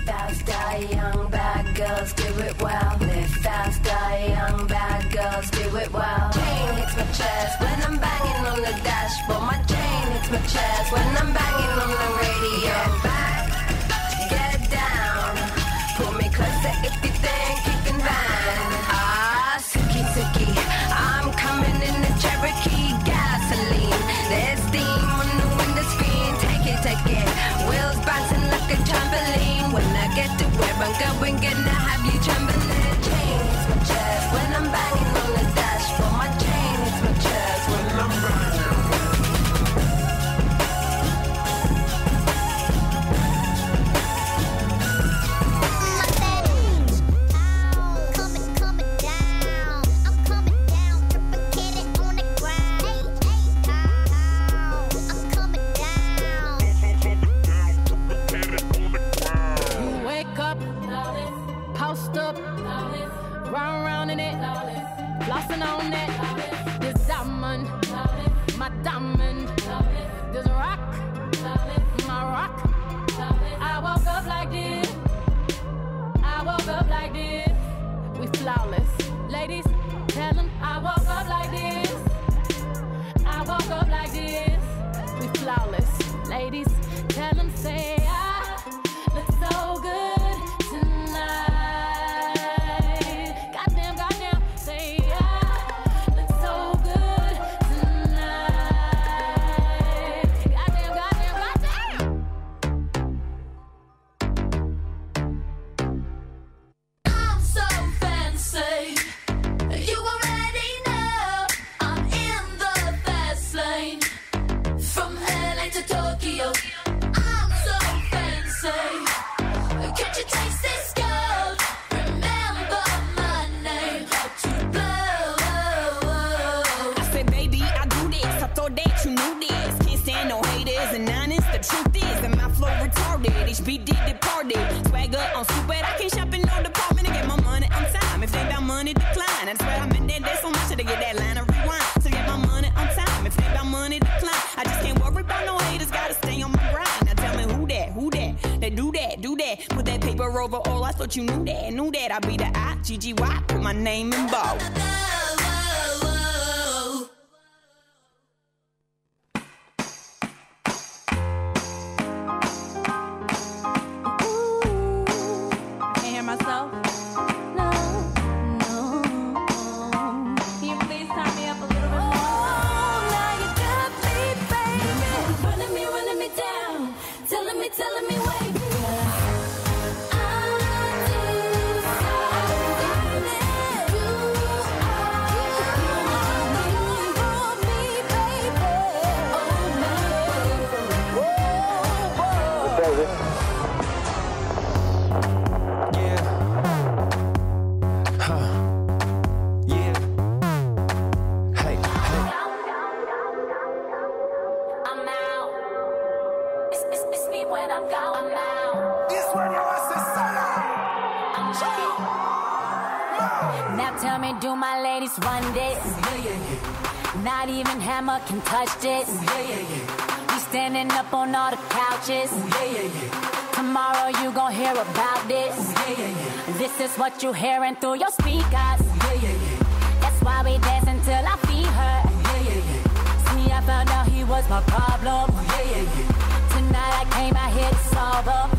fast, die young, bad girls do it well. Live fast, die young, bad girls do it well. Chain hits my chest when I'm banging on the dashboard. My chain hits my chest when I'm banging on the radio. Get back, get down, pull me closer if you think you can bang. Ah, Suki Suki, I'm coming in the Cherokee gasoline. There's steam on the window screen, take it. Wheels bouncing like a trampoline. When I get to where I'm going, gonna have you trembling. Chain hits my chest when I'm banging on the dashboard. My chain hits my chest when I'm banging. On it, this diamond, my diamond, this rock, my rock. I woke up like this, I woke up like this. We flawless, ladies. Tell them I woke up like this, I woke up like this. We flawless, ladies. Tell them say I look so good tonight. Goddamn, say I. HBD departed. Swagger on stupid. I can't shop in no department to get my money on time. If they got money, decline. I swear I'm in there so much to get that line of rewind. To get my money on time. If they got money, decline. I just can't worry about no haters. Gotta stay on my grind. Now tell me who that? They do that. Put that paper over all. I thought you knew that. I be the I-G-G-Y. Put my name in bold. Not even Hammer can touch this. We standing up on all the couches. Tomorrow you gon' hear about this. This is what you hearing through your speakers. That's why we dance until our feet hurt. See, I found out he was my problem. Tonight I came out here to solve him.